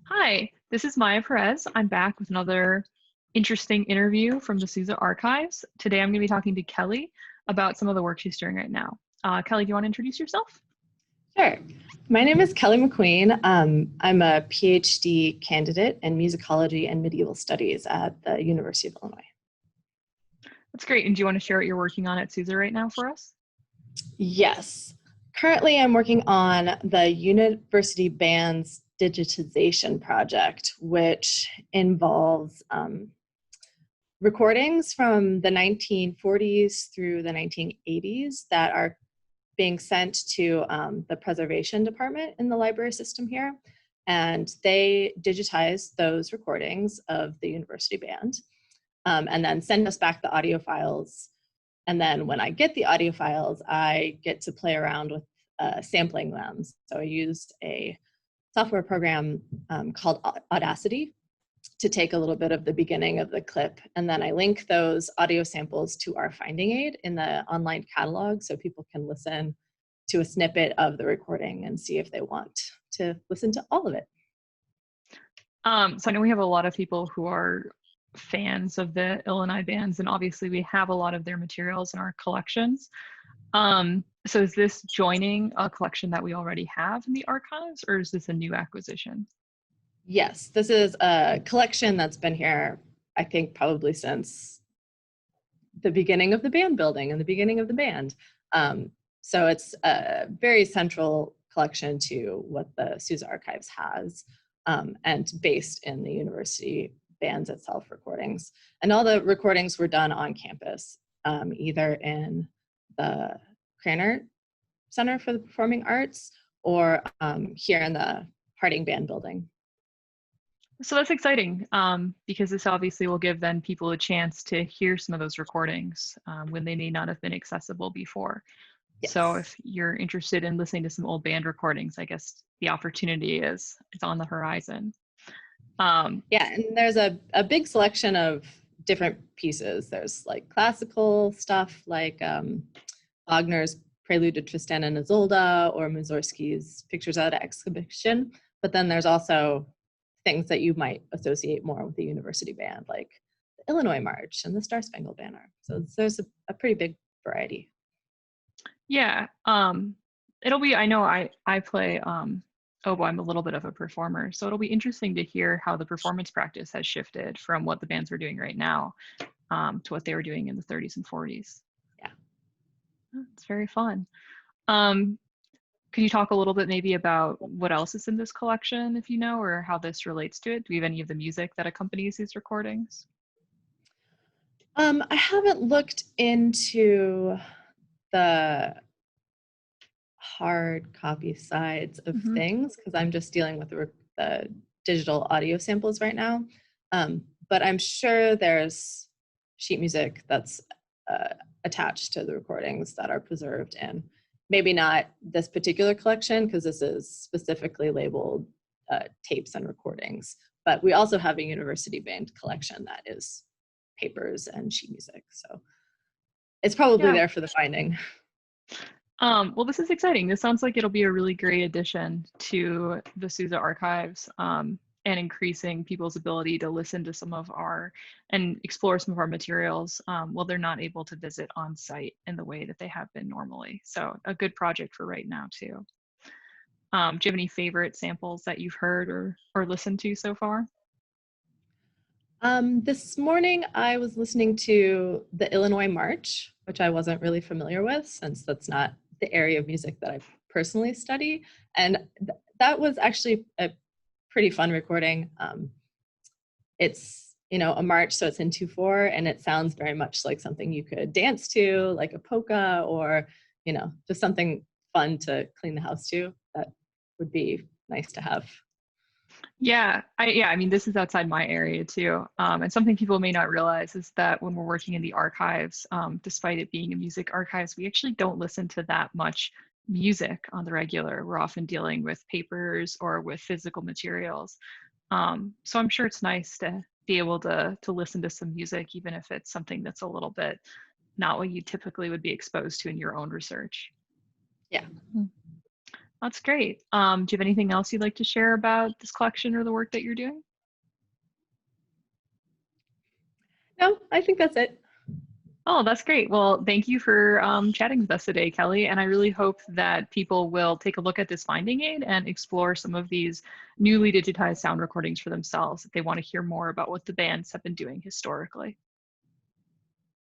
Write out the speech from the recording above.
Hi, this is Maya Perez. I'm back with another interesting interview from the Sousa archives. Today I'm going to be talking to Kelli about some of the work she's doing right now. Kelli, do you want to introduce yourself? Sure. My name is Kelly McQueen. I'm a PhD candidate in musicology and medieval studies at the University of Illinois. That's great. And do you want to share what you're working on at Sousa right now for us? Yes. Currently, I'm working on the university band's digitization project, which involves recordings from the 1940s through the 1980s that are being sent to the preservation department in the library system here. And they digitize those recordings of the university band and then send us back the audio files. And then when I get the audio files, I get to play around with sampling them. So I used a software program called Audacity to take a little bit of the beginning of the clip. And then I link those audio samples to our finding aid in the online catalog so people can listen to a snippet of the recording and see if they want to listen to all of it. So I know we have a lot of people who are fans of the Illinois bands, and obviously we have a lot of their materials in our collections. So is this joining a collection that we already have in the archives, or is this a new acquisition? Yes, this is a collection that's been here, I think, probably since the beginning of the band building and the beginning of the band. So it's a very central collection to what the Sousa Archives has, and based in the university bands itself recordings. And all the recordings were done on campus, either in the Cranert Center for the Performing Arts or here in the Harding Band Building. So that's exciting because this obviously will give then people a chance to hear some of those recordings when they may not have been accessible before. Yes. So if you're interested in listening to some old band recordings, I guess the opportunity is on the horizon. Yeah, and there's a big selection of different pieces. There's like classical stuff like Wagner's Prelude to Tristan and Isolde or Mussorgsky's Pictures at Exhibition. But then there's also things that you might associate more with the university band, like the Illinois March and the Star Spangled Banner. So there's a pretty big variety. Yeah, it'll be, I know I play oboe, I'm a little bit of a performer, so it'll be interesting to hear how the performance practice has shifted from what the bands are doing right now to what they were doing in the 30s and 40s. Yeah. It's very fun. Could you talk a little bit maybe about what else is in this collection, if you know, or how this relates to it? Do we have any of the music that accompanies these recordings? I haven't looked into the hard copy sides of things because I'm just dealing with the digital audio samples right now. But I'm sure there's sheet music that's attached to the recordings that are preserved, and maybe not this particular collection because this is specifically labeled tapes and recordings. But we also have a university band collection that is papers and sheet music. So it's probably there for the finding. Well, this is exciting. This sounds like it'll be a really great addition to the Sousa archives and increasing people's ability to listen to some of our and explore some of our materials while they're not able to visit on site in the way that they have been normally. So a good project for right now too. Do you have any favorite samples that you've heard or listened to so far? This morning I was listening to the Illinois March, which I wasn't really familiar with since that's not the area of music that I personally study. And that was actually a pretty fun recording. It's, a march, so it's in 2/4, and it sounds very much like something you could dance to, like a polka or, just something fun to clean the house to. That would be nice to have. Yeah, I mean, this is outside my area too. And something people may not realize is that when we're working in the archives, despite it being a music archives, we actually don't listen to that much music on the regular. We're often dealing with papers or with physical materials. So I'm sure it's nice to be able to listen to some music, even if it's something that's a little bit not what you typically would be exposed to in your own research. Yeah. That's great. Do you have anything else you'd like to share about this collection or the work that you're doing? No, I think that's it. Oh, that's great. Well, thank you for chatting with us today, Kelly. And I really hope that people will take a look at this finding aid and explore some of these newly digitized sound recordings for themselves if they want to hear more about what the bands have been doing historically.